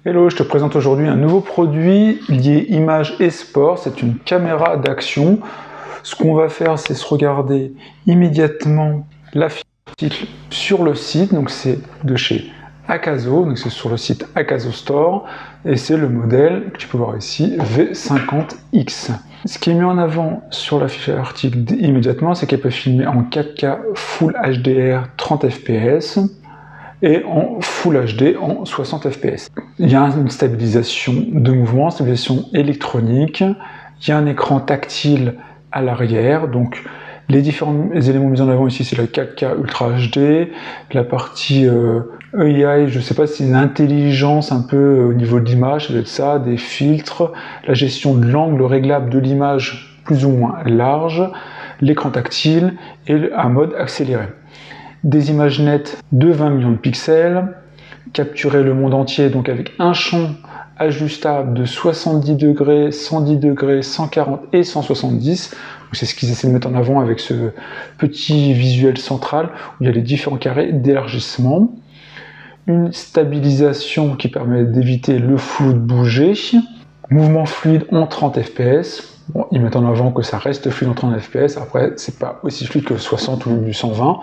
Hello, je te présente aujourd'hui un nouveau produit lié image et sport. C'est une caméra d'action. Ce qu'on va faire, c'est se regarder immédiatement la fiche d'article sur le site. Donc c'est de chez Akazo, donc c'est sur le site Akazo Store. Et c'est le modèle que tu peux voir ici, V50X. Ce qui est mis en avant sur la fiche d'article immédiatement, c'est qu'elle peut filmer en 4K Full HDR 30 fps. Et en Full HD en 60 fps. Il y a une stabilisation de mouvement, stabilisation électronique, il y a un écran tactile à l'arrière, donc les différents éléments mis en avant ici, c'est la 4K Ultra HD, la partie AI, je ne sais pas si c'est une intelligence un peu au niveau de l'image, ça doit être ça, des filtres, la gestion de l'angle réglable de l'image plus ou moins large, l'écran tactile et un mode accéléré. Des images nettes de 20 millions de pixels, capturer le monde entier donc avec un champ ajustable de 70 degrés, 110 degrés, 140 et 170. C'est ce qu'ils essaient de mettre en avant avec ce petit visuel central où il y a les différents carrés d'élargissement. Une stabilisation qui permet d'éviter le flou de bouger. Mouvement fluide en 30 fps. Bon, ils mettent en avant que ça reste fluide en 30 fps, après c'est pas aussi fluide que 60 ou 120.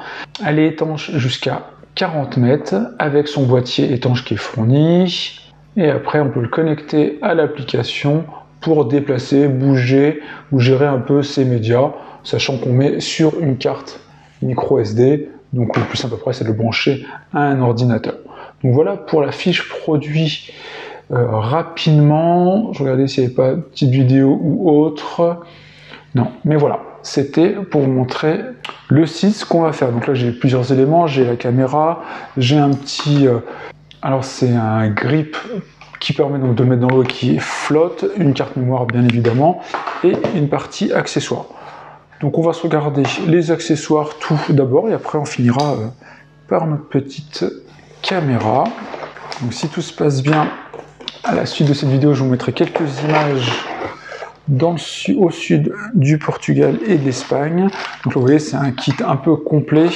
Elle est étanche jusqu'à 40 mètres avec son boîtier étanche qui est fourni. Et après on peut le connecter à l'application pour déplacer, bouger ou gérer un peu ses médias, sachant qu'on met sur une carte micro SD, donc le plus simple après c'est de le brancher à un ordinateur. Donc voilà pour la fiche produit. Rapidement, je regardais s'il n'y avait pas de petite vidéo ou autre. Non, mais voilà, c'était pour vous montrer le site, ce qu'on va faire. Donc là, j'ai plusieurs éléments. J'ai la caméra, j'ai un petit... alors, c'est un grip qui permet donc de mettre dans l'eau qui flotte, une carte mémoire, bien évidemment, et une partie accessoires. Donc, on va se regarder les accessoires tout d'abord, et après, on finira par notre petite caméra. Donc, si tout se passe bien, à la suite de cette vidéo, je vous mettrai quelques images au sud du Portugal et de l'Espagne. Donc vous voyez, c'est un kit un peu complet.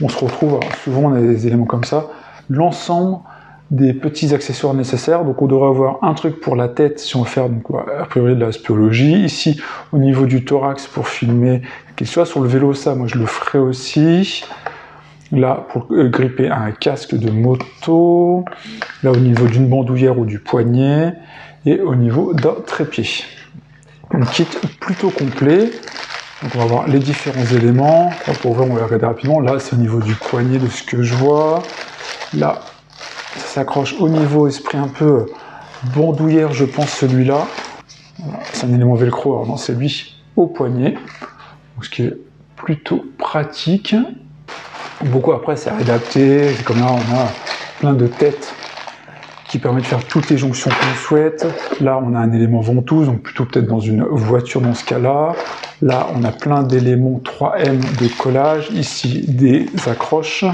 On se retrouve, alors souvent on a des éléments comme ça, l'ensemble des petits accessoires nécessaires. Donc on devrait avoir un truc pour la tête si on veut faire donc, a priori de la spéologie. Ici, au niveau du thorax pour filmer, qu'il soit sur le vélo, ça moi je le ferai aussi. Là, pour gripper un casque de moto, là au niveau d'une bandoulière ou du poignet, et au niveau d'un trépied. Un kit plutôt complet. Donc on va voir les différents éléments. Pour voir, on va regarder rapidement. Là, c'est au niveau du poignet de ce que je vois. Là, ça s'accroche au niveau esprit un peu bandoulière, je pense celui-là. Voilà, c'est un élément velcro, alors non, c'est lui au poignet. Donc, ce qui est plutôt pratique. Beaucoup après c'est adapté, c'est comme là on a plein de têtes qui permettent de faire toutes les jonctions qu'on souhaite. Là on a un élément ventouse, donc plutôt peut-être dans une voiture dans ce cas-là. Là on a plein d'éléments 3M de collage, ici des accroches.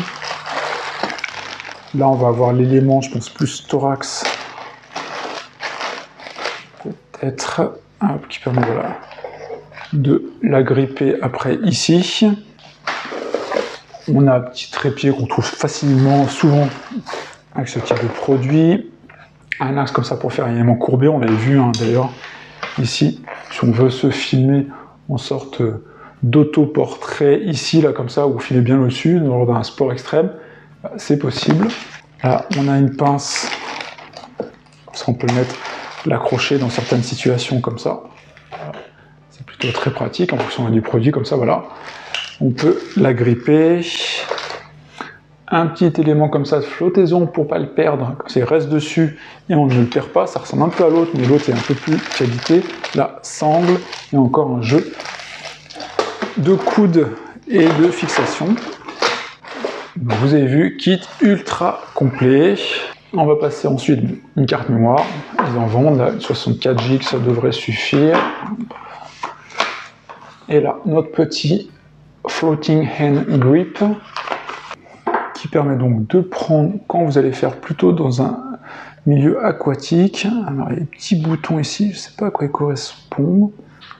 Là on va avoir l'élément, je pense plus thorax, peut-être, qui permet voilà, de la gripper après ici. On a un petit trépied qu'on trouve facilement, souvent, avec ce type de produit. Un axe comme ça pour faire un élément courbé, on l'avait vu hein, d'ailleurs ici. Si on veut se filmer en sorte d'autoportrait ici, là comme ça, où vous filmez bien au-dessus, lors d'un sport extrême, c'est possible. Là, on a une pince, ça on peut le mettre, l'accrocher dans certaines situations comme ça. C'est plutôt très pratique en fonction du produit, comme ça, voilà. On peut la gripper. Un petit élément comme ça de flottaison pour ne pas le perdre. Comme ça, il reste dessus et on ne le perd pas. Ça ressemble un peu à l'autre, mais l'autre est un peu plus qualité. Là, sangle et encore un jeu de coude et de fixation. Donc, vous avez vu, kit ultra complet. On va passer ensuite une carte mémoire. Ils en vendent là, 64 Go, ça devrait suffire. Et là, notre petit Floating Hand Grip qui permet donc de prendre quand vous allez faire plutôt dans un milieu aquatique. Alors il y a des petits boutons ici, je ne sais pas à quoi ils correspondent,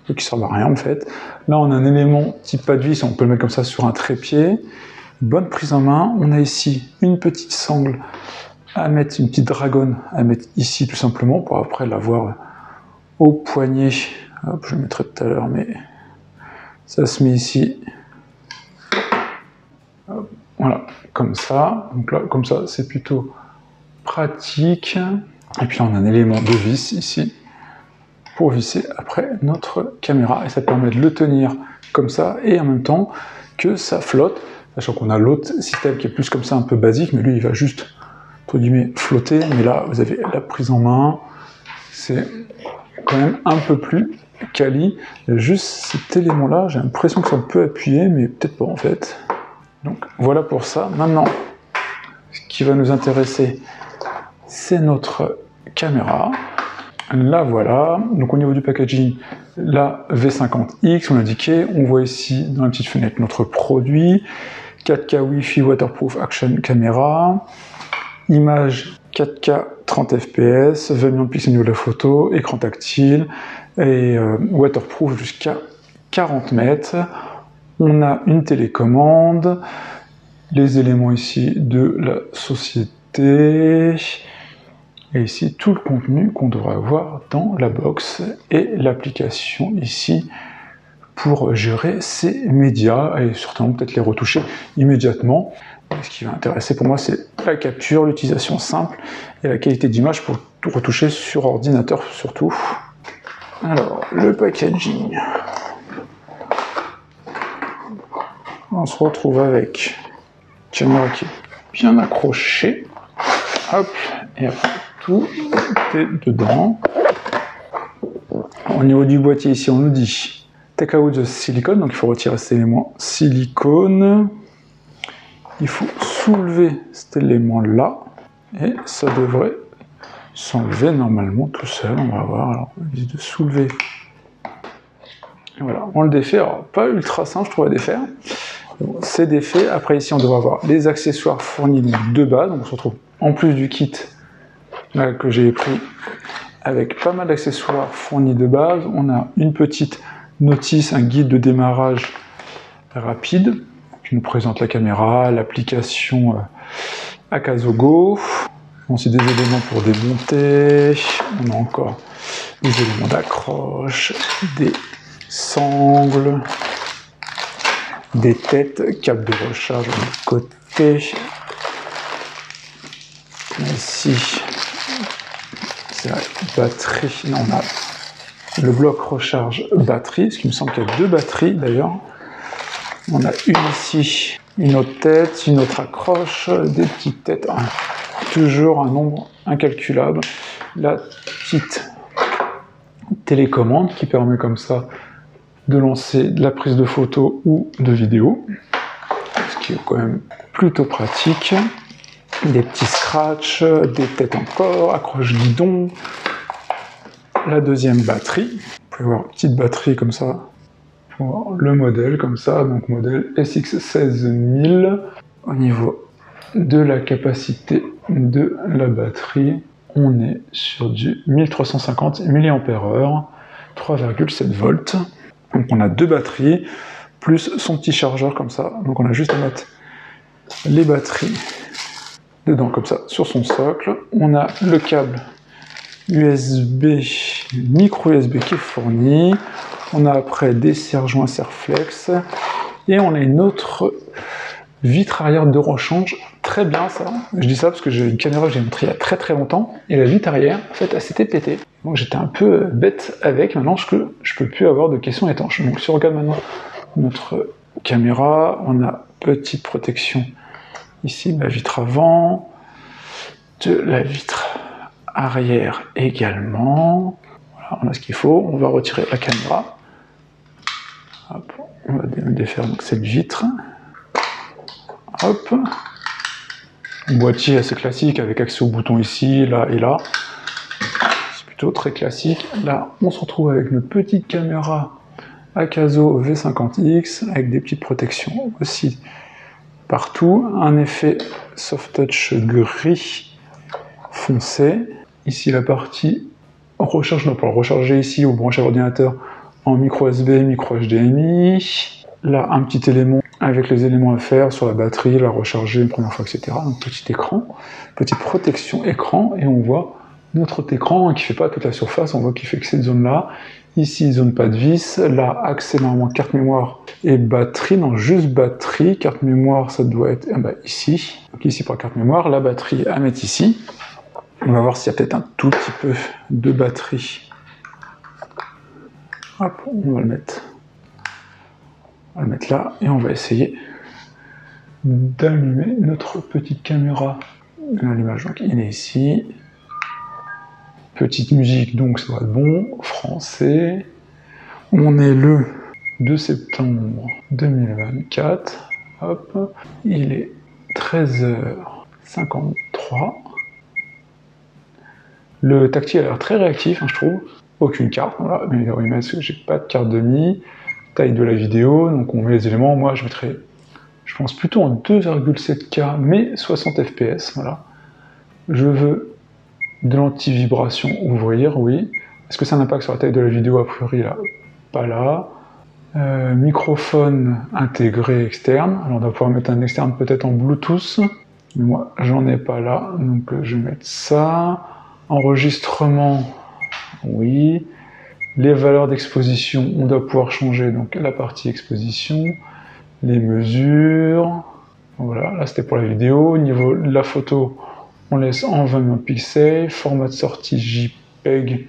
qui ne servent à rien en fait. Là on a un élément type pas de vis, on peut le mettre comme ça sur un trépied. Bonne prise en main. On a ici une petite sangle à mettre une petite dragonne, à mettre ici tout simplement, pour après l'avoir au poignet. Hop, je le mettrai tout à l'heure, mais ça se met ici. Hop, voilà, comme ça. Donc là, comme ça, c'est plutôt pratique. Et puis là, on a un élément de vis ici pour visser après notre caméra. Et ça permet de le tenir comme ça et en même temps que ça flotte. Sachant qu'on a l'autre système qui est plus comme ça, un peu basique, mais lui, il va juste, entre guillemets, flotter. Mais là, vous avez la prise en main. C'est quand même un peu plus quali. Il y a juste cet élément-là, j'ai l'impression que ça peut appuyer, mais peut-être pas en fait. Donc voilà pour ça. Maintenant, ce qui va nous intéresser, c'est notre caméra. Là voilà, donc au niveau du packaging, la V50X, on l'a indiqué, on voit ici dans la petite fenêtre notre produit, 4K Wi-Fi Waterproof Action Camera, image 4K 30 fps, 20 millions de pixels au niveau de la photo, écran tactile et waterproof jusqu'à 40 mètres. On a une télécommande, les éléments ici de la société, et ici tout le contenu qu'on devrait avoir dans la box et l'application ici pour gérer ces médias et certainement peut-être les retoucher immédiatement. Ce qui va intéresser pour moi, c'est la capture, l'utilisation simple et la qualité d'image pour tout retoucher sur ordinateur surtout. Alors, le packaging. On se retrouve avec une caméra qui est bien accrochée. Hop, et après tout est dedans. Au niveau du boîtier ici, on nous dit take out the silicone, donc il faut retirer cet élément silicone. Il faut soulever cet élément-là, et ça devrait s'enlever normalement tout seul. On va voir, alors on dit de soulever. Et voilà, on le défait, alors pas ultra simple je trouve à défaire. C'est défait. Après ici on devrait avoir les accessoires fournis de base, donc on se retrouve en plus du kit là, que j'ai pris avec pas mal d'accessoires fournis de base. On a une petite notice, un guide de démarrage rapide qui nous présente la caméra, l'application Akazogo. Ensuite des éléments pour démonter. On a encore des éléments d'accroche, des sangles, des têtes, câble de recharge de l'autre côté. Ici, c'est la batterie. Non, on a le bloc recharge batterie, ce qui me semble qu'il y a deux batteries d'ailleurs. On a une ici, une autre tête, une autre accroche, des petites têtes, toujours un nombre incalculable. La petite télécommande qui permet comme ça de lancer de la prise de photo ou de vidéo, ce qui est quand même plutôt pratique. Des petits scratchs, des têtes encore, accroche guidon. La deuxième batterie, vous pouvez voir une petite batterie comme ça, pour voir le modèle comme ça, donc modèle SX16000. Au niveau de la capacité de la batterie, on est sur du 1350 mAh, 3,7 volts. Donc on a deux batteries, plus son petit chargeur comme ça. Donc on a juste à mettre les batteries dedans comme ça, sur son socle. On a le câble USB, micro USB qui est fourni. On a après des serre-joints Serflex. Et on a une autre vitre arrière de rechange. Très bien ça. Je dis ça parce que j'ai une caméra que j'ai montrée il y a très longtemps. Et la vitre arrière, en fait, elle s'était pétée. Donc j'étais un peu bête avec. Maintenant, je peux plus avoir de caisson étanche. Donc si on regarde maintenant notre caméra, on a petite protection ici de la vitre avant, de la vitre arrière également. Voilà, on a ce qu'il faut. On va retirer la caméra. Hop, on va défaire donc cette vitre. Hop. Un boîtier assez classique avec accès aux boutons ici, là et là. C'est plutôt très classique. Là, on se retrouve avec une petite caméra Akazo V50X avec des petites protections aussi partout. Un effet soft touch gris foncé. Ici, la partie recharge, on peut le recharger ici ou brancher l'ordinateur en micro USB, micro HDMI. là un petit élément avec les éléments à faire sur la batterie, la recharger une première fois, etc. Donc petit écran, petite protection écran, et on voit notre écran qui fait pas toute la surface, on voit qu'il fait que cette zone-là. Ici, zone pas de vis, là, accès normalement carte mémoire et batterie, non, juste batterie, carte mémoire, ça doit être ici. Donc ici pour la carte mémoire, la batterie à mettre ici. On va voir s'il y a peut-être un tout petit peu de batterie. Hop, on va le mettre là, et on va essayer d'allumer notre petite caméra. L'image, donc il est ici. Petite musique, donc ça va être bon. Français. On est le 2 septembre 2024. Hop. Il est 13h53. Le tactile a l'air très réactif, je trouve. Aucune carte, voilà. Mais oui, parce que j'ai pas de carte de demi. Taille de la vidéo, donc on met les éléments. Moi, je mettrais, je pense plutôt en 2,7K, mais 60 fps, voilà. Je veux de l'anti-vibration ouvrir, oui. Est-ce que ça a un impact sur la taille de la vidéo? A priori, là, pas là. Microphone intégré externe. Alors, on va pouvoir mettre un externe peut-être en Bluetooth. Mais moi, j'en ai pas là, donc je vais mettre ça. Enregistrement, oui. Les valeurs d'exposition, on doit pouvoir changer donc la partie exposition. Les mesures. Voilà, là c'était pour la vidéo. Au niveau de la photo, on laisse en 20 millions de pixels, format de sortie JPEG,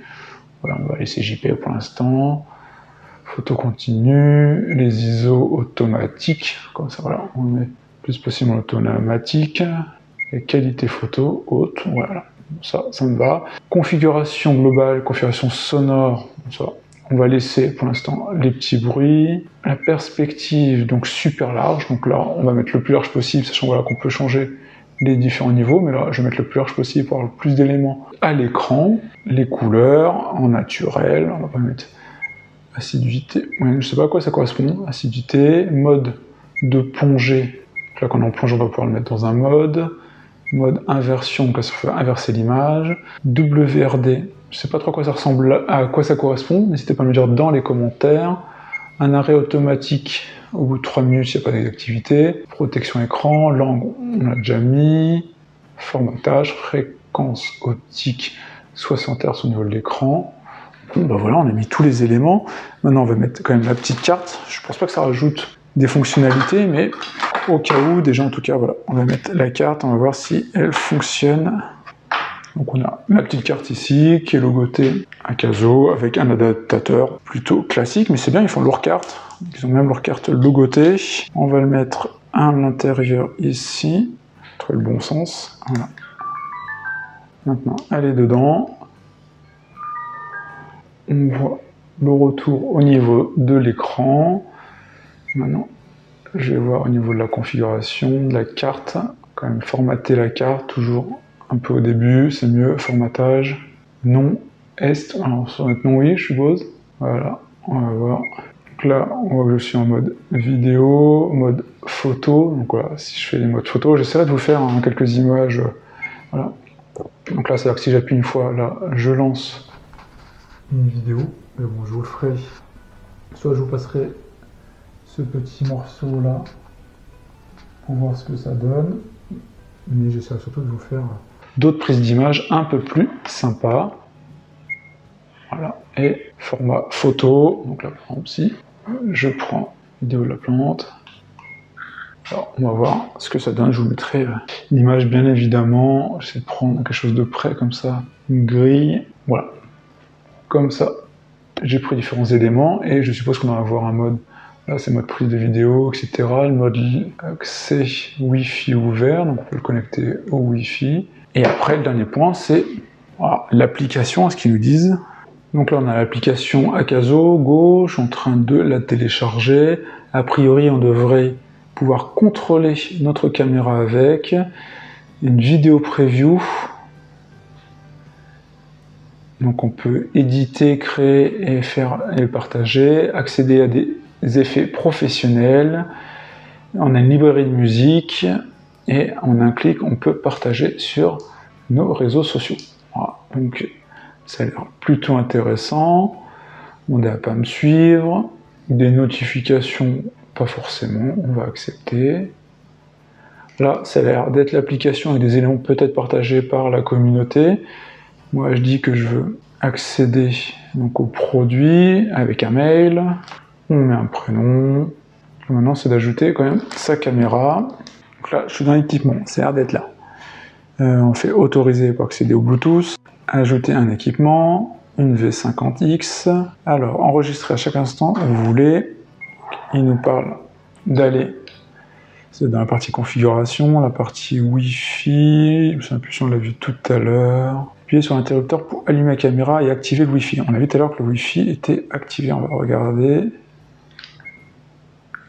voilà, on va laisser JPEG pour l'instant, photo continue, les ISO automatiques, comme ça, voilà, on met plus possible en automatique, et qualité photo haute, voilà, ça me va. Configuration globale, configuration sonore, ça, on va laisser pour l'instant les petits bruits, la perspective, donc super large, donc là, on va mettre le plus large possible, sachant voilà, qu'on peut changer les différents niveaux, mais là je vais mettre le plus large possible pour avoir le plus d'éléments à l'écran, les couleurs en naturel, on va pas mettre assiduité, ouais, je sais pas à quoi ça correspond, assiduité, mode de plongée, là quand on est en plonge on va pouvoir le mettre dans un mode inversion, donc ça fait inverser l'image, WRD, je sais pas trop à quoi ça ressemble, à quoi ça correspond, n'hésitez pas à me dire dans les commentaires. Un arrêt automatique au bout de 3 minutes s'il n'y a pas d'activité. Protection écran, langue, on l'a déjà mis. Formatage, fréquence optique, 60 Hz au niveau de l'écran. Bon, bah voilà, on a mis tous les éléments. Maintenant, on va mettre quand même la petite carte. Je pense pas que ça rajoute des fonctionnalités, mais au cas où, déjà en tout cas, voilà, on va mettre la carte, on va voir si elle fonctionne. Donc on a la petite carte ici, qui est logotée Akazo, avec un adaptateur plutôt classique, mais c'est bien, ils font leur carte. Ils ont même leur carte logotée. On va le mettre à l'intérieur ici, trouver le bon sens. Voilà. Maintenant, elle est dedans. On voit le retour au niveau de l'écran. Maintenant, je vais voir au niveau de la configuration de la carte. Quand même formater la carte, toujours un peu au début, c'est mieux. Formatage, non, est, alors ça va être non oui, je suppose. Voilà, on va voir. Donc là, on voit que je suis en mode vidéo, mode photo. Donc voilà, si je fais les modes photo, j'essaierai de vous faire quelques images. Voilà. Donc là, c'est-à-dire que si j'appuie une fois, là, je lance une vidéo. Mais bon, je vous le ferai. Soit je vous passerai ce petit morceau là pour voir ce que ça donne. Mais j'essaierai surtout de vous faire d'autres prises d'image un peu plus sympas. Voilà. Et format photo. Donc là, par exemple, si je prends vidéo de la plante. Alors, on va voir ce que ça donne. Je vous mettrai l'image, bien évidemment. J'essaie de prendre quelque chose de près, comme ça. Une grille. Voilà. Comme ça, j'ai pris différents éléments. Et je suppose qu'on va avoir un mode. Là, c'est mode prise de vidéo, etc. Le mode accès Wi-Fi ouvert. Donc, on peut le connecter au Wi-Fi. Et après, le dernier point, c'est voilà, l'application, ce qu'ils nous disent. Donc là, on a l'application Akazo Go. Je suis en train de la télécharger. A priori, on devrait pouvoir contrôler notre caméra avec. Une vidéo preview. Donc on peut éditer, créer et faire et partager. Accéder à des effets professionnels. On a une librairie de musique. Et en un clic, on peut partager sur nos réseaux sociaux. Voilà. Donc ça a l'air plutôt intéressant. On n'a pas à me suivre. Des notifications pas forcément, on va accepter. Là, ça a l'air d'être l'application avec des éléments peut-être partagés par la communauté. Moi, je dis que je veux accéder donc au produit avec un mail. On met un prénom. Maintenant, c'est d'ajouter quand même sa caméra. Donc là, je suis dans l'équipement, ça a l'air d'être là. On fait autoriser pour accéder au Bluetooth. Ajouter un équipement, une V50X. Alors, enregistrer à chaque instant où vous voulez. Il nous parle d'aller, c'est dans la partie configuration, la partie Wi-Fi. Je me souviens plus si on l'a vu tout à l'heure. Appuyez sur l'interrupteur pour allumer la caméra et activer le Wi-Fi. On a vu tout à l'heure que le Wi-Fi était activé. On va regarder.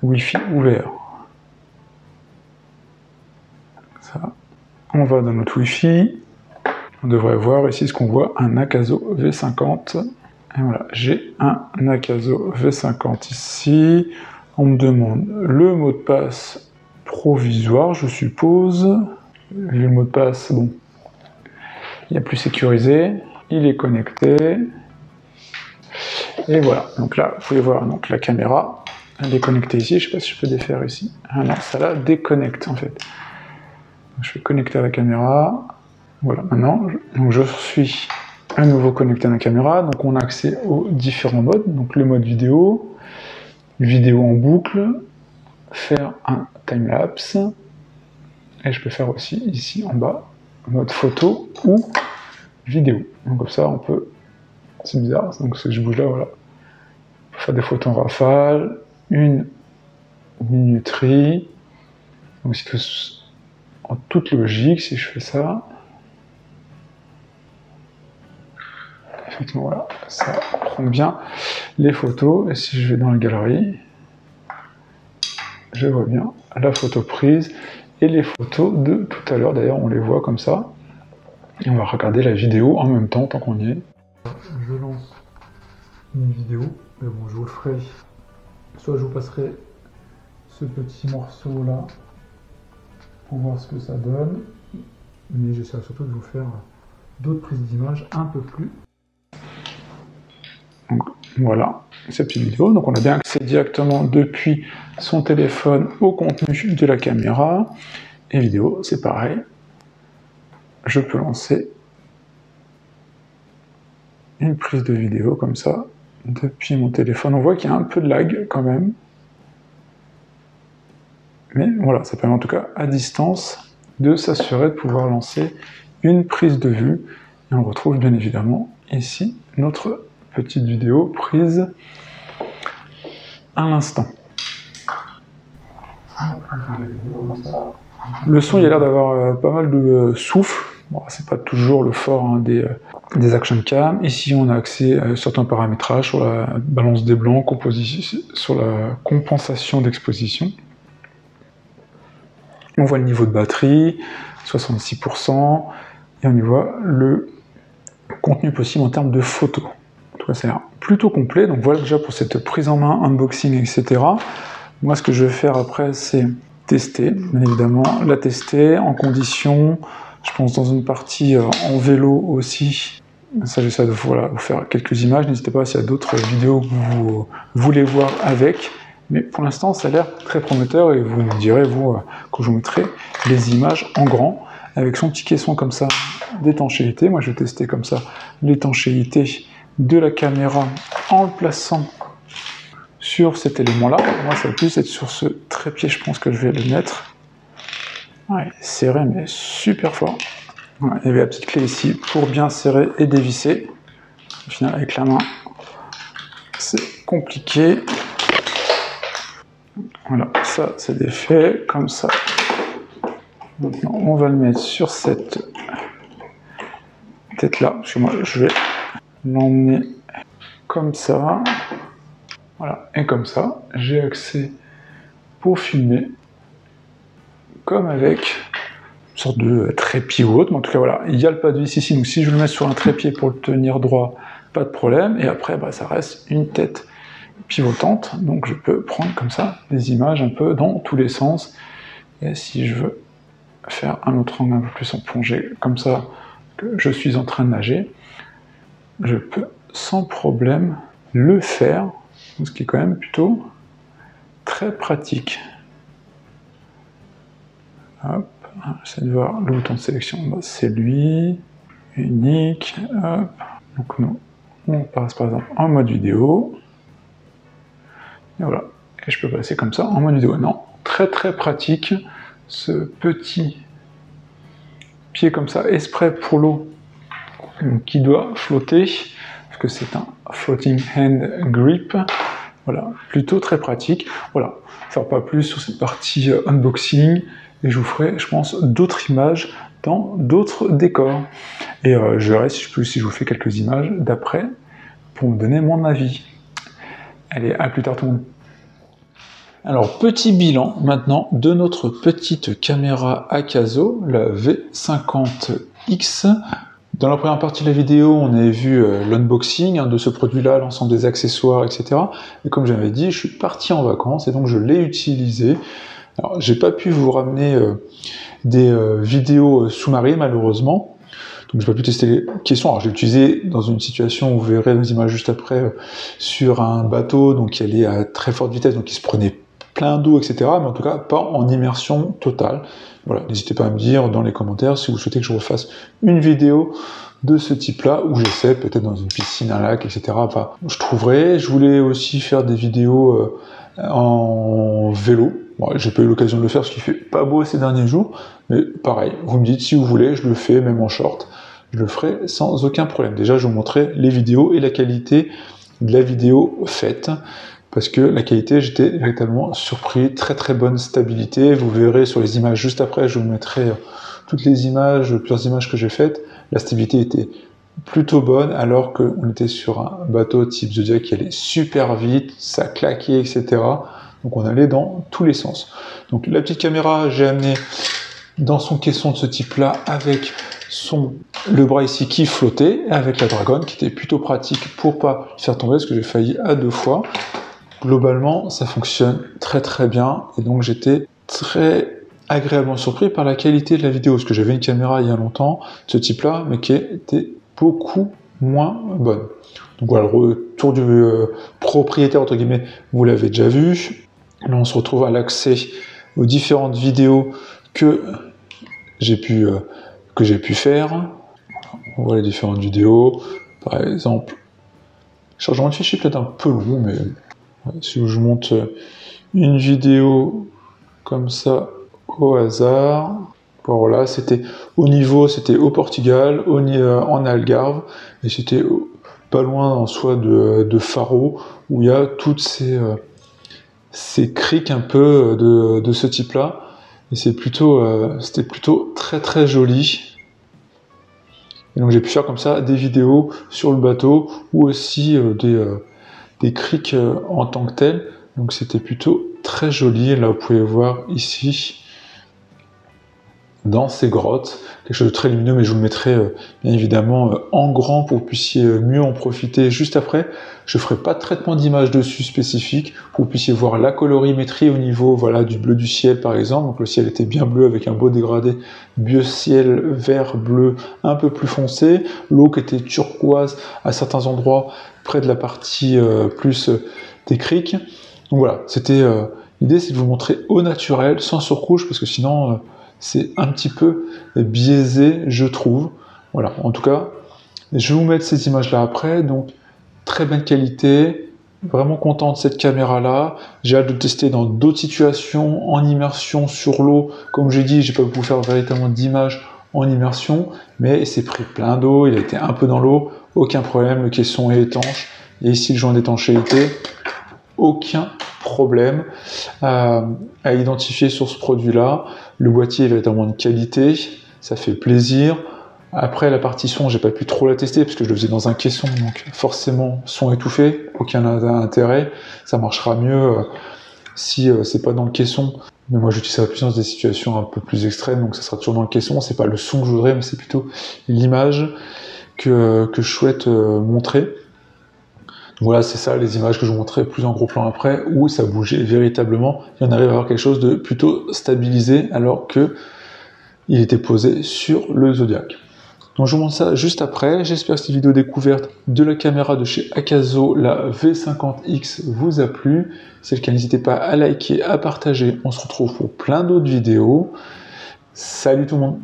Wi-Fi ouvert. Ça. On va dans notre Wi-Fi. On devrait voir ici ce qu'on voit, un Akazo V50. Et voilà, j'ai un Akazo V50 ici. On me demande le mot de passe provisoire, je suppose. Vu le mot de passe, bon, il est plus sécurisé. Il est connecté. Et voilà, donc là, vous pouvez voir donc, la caméra. Elle est connectée ici. Je ne sais pas si je peux défaire ici. Ah non, ça la déconnecte en fait. Donc, je vais connecter à la caméra. Voilà, maintenant, donc je suis à nouveau connecté à la caméra. Donc on a accès aux différents modes. Donc le mode vidéo, vidéo en boucle, faire un timelapse. Et je peux faire aussi ici en bas, mode photo ou vidéo. Donc comme ça, on peut... C'est bizarre, donc si je bouge là, voilà. On peut faire des photos en rafale, une minuterie. Donc si tout, en toute logique, si je fais ça... Effectivement, voilà, ça prend bien les photos. Et si je vais dans la galerie, je vois bien la photo prise et les photos de tout à l'heure. D'ailleurs, on les voit comme ça. Et on va regarder la vidéo en même temps, tant qu'on y est. Je lance une vidéo, mais bon, je vous le ferai. Soit je vous passerai ce petit morceau là pour voir ce que ça donne, mais j'essaierai surtout de vous faire d'autres prises d'image un peu plus. Donc, voilà cette petite vidéo. Donc on a bien accès directement depuis son téléphone au contenu de la caméra. Et vidéo, c'est pareil. Je peux lancer une prise de vidéo comme ça depuis mon téléphone. On voit qu'il y a un peu de lag quand même. Mais voilà, ça permet en tout cas à distance de s'assurer de pouvoir lancer une prise de vue. Et on retrouve bien évidemment ici notre petite vidéo prise à l'instant. Le son, il a l'air d'avoir pas mal de souffle. Bon, c'est pas toujours le fort hein, des action cam. Ici, on a accès à certains paramétrages sur la balance des blancs, sur la compensation d'exposition. On voit le niveau de batterie, 66%, et on y voit le contenu possible en termes de photos. En tout cas, ça a l'air plutôt complet. Donc voilà déjà pour cette prise en main, unboxing, etc. Moi, ce que je vais faire après, c'est tester, bien évidemment, la tester en condition, je pense dans une partie en vélo aussi. Ça, j'essaie de voilà, vous faire quelques images. N'hésitez pas s'il y a d'autres vidéos que vous voulez voir avec. Mais pour l'instant, ça a l'air très prometteur et vous me direz, vous, quand je vous mettrai les images en grand, avec son petit caisson comme ça d'étanchéité. Moi, je vais tester comme ça l'étanchéité de la caméra en le plaçant sur cet élément-là. Moi, ça va plus être sur ce trépied, je pense que je vais le mettre. Ouais, serré, mais super fort. Ouais, il y avait la petite clé ici pour bien serrer et dévisser. Au final, avec la main, c'est compliqué. Voilà, ça c'est défait comme ça. Maintenant, on va le mettre sur cette tête-là. Parce que moi, je vais l'emmener comme ça. Voilà, et comme ça, j'ai accès pour filmer, comme avec une sorte de trépied ou autre. Mais en tout cas, voilà, il y a le pas de vis ici. Donc, si je le mets sur un trépied pour le tenir droit, pas de problème. Et après, bah, ça reste une tête pivotante. Donc, je peux prendre comme ça des images un peu dans tous les sens. Et si je veux faire un autre angle un peu plus en plongée, comme ça, que je suis en train de nager, je peux sans problème le faire. Ce qui est quand même plutôt très pratique. Hop, j'essaie de voir le bouton de sélection, c'est lui, unique, hop. Donc nous, on passe par exemple en mode vidéo, et voilà, et je peux passer comme ça en mode vidéo. Non, très pratique, ce petit pied comme ça, exprès pour l'eau, qui doit flotter, parce que c'est un floating hand grip. Voilà, plutôt très pratique. Voilà, faire pas plus sur cette partie unboxing, et je vous ferai, je pense, d'autres images dans d'autres décors. Et je verrai si je vous fais quelques images d'après pour me donner mon avis. Allez, à plus tard tout le monde. Alors, petit bilan maintenant de notre petite caméra Akazo, la V50X. Dans la première partie de la vidéo, on avait vu l'unboxing de ce produit-là, l'ensemble des accessoires, etc. Et comme j'avais dit, je suis parti en vacances et donc je l'ai utilisé. Alors, j'ai pas pu vous ramener des vidéos sous-marines, malheureusement. Donc, j'ai pas pu tester les caissons. Alors, j'ai utilisé dans une situation où vous verrez les images juste après sur un bateau, donc qui allait à très forte vitesse, donc il se prenait plein d'eau, etc. Mais en tout cas, pas en immersion totale. Voilà, n'hésitez pas à me dire dans les commentaires si vous souhaitez que je refasse une vidéo de ce type-là, où j'essaie peut-être dans une piscine, un lac, etc. Enfin, je trouverai. Je voulais aussi faire des vidéos en vélo. Bon, j'ai pas eu l'occasion de le faire parce qu'il fait pas beau ces derniers jours, mais pareil, vous me dites si vous voulez, je le fais, même en short, je le ferai sans aucun problème. Déjà, je vous montrerai les vidéos et la qualité de la vidéo faite, parce que la qualité, j'étais véritablement surpris, très bonne stabilité. Vous verrez sur les images juste après, je vous mettrai toutes les images, plusieurs images que j'ai faites. La stabilité était plutôt bonne, alors qu'on était sur un bateau type Zodiac qui allait super vite, ça claquait, etc. Donc on allait dans tous les sens. Donc la petite caméra, j'ai amené dans son caisson de ce type-là, avec le bras ici qui flottait, avec la Dragon, qui était plutôt pratique pour pas faire tomber, parce que j'ai failli à 2 fois. Globalement, ça fonctionne très bien, et donc j'étais très agréablement surpris par la qualité de la vidéo, parce que j'avais une caméra il y a longtemps, de ce type-là, mais qui était beaucoup moins bonne. Donc voilà, le retour du propriétaire, entre guillemets, vous l'avez déjà vu. Là, on se retrouve à l'accès aux différentes vidéos que j'ai pu faire. On voit les différentes vidéos. Par exemple, chargement de fichier peut-être un peu long, mais si je monte une vidéo comme ça au hasard, voilà, c'était au niveau, c'était au Portugal, en Algarve, et c'était pas loin en soi de Faro, où il y a toutes ces criques un peu de ce type-là, et c'était plutôt très joli. Et donc j'ai pu faire comme ça des vidéos sur le bateau, ou aussi des criques en tant que telles. Donc c'était plutôt très joli. Là vous pouvez voir ici, dans ces grottes, quelque chose de très lumineux, mais je vous le mettrai bien évidemment en grand pour que vous puissiez mieux en profiter juste après. Je ne ferai pas de traitement d'image dessus spécifique, pour que vous puissiez voir la colorimétrie au niveau, voilà, du bleu du ciel par exemple. Donc le ciel était bien bleu avec un beau dégradé bleu ciel, vert, bleu un peu plus foncé, l'eau qui était turquoise à certains endroits près de la partie plus des criques. Donc voilà, c'était l'idée, c'est de vous montrer au naturel, sans surcouche, parce que sinon c'est un petit peu biaisé, je trouve. Voilà, en tout cas, je vais vous mettre ces images-là après. Donc, très bonne qualité, vraiment content de cette caméra-là. J'ai hâte de tester dans d'autres situations, en immersion sur l'eau. Comme j'ai dit, j'ai pas pu vous faire véritablement d'images en immersion, mais il s'est pris plein d'eau, il a été un peu dans l'eau, aucun problème, le caisson est étanche. Et ici, le joint d'étanchéité, aucun problème à identifier sur ce produit-là. Le boîtier est véritablement de qualité, ça fait plaisir. Après, la partie son, j'ai pas pu trop la tester parce que je le faisais dans un caisson, donc forcément son étouffé, aucun intérêt. Ça marchera mieux si c'est pas dans le caisson. Mais moi, j'utilise ça plus dans des situations un peu plus extrêmes, donc ça sera toujours dans le caisson. C'est pas le son que je voudrais, mais c'est plutôt l'image que je souhaite montrer. Voilà, c'est ça les images que je vous montrerai plus en gros plan après, où ça bougeait véritablement, et on arrive à avoir quelque chose de plutôt stabilisé, alors que il était posé sur le Zodiac. Donc je vous montre ça juste après. J'espère que cette vidéo découverte de la caméra de chez Akazo, la V50X, vous a plu. Si c'est le cas, n'hésitez pas à liker, à partager. On se retrouve pour plein d'autres vidéos. Salut tout le monde!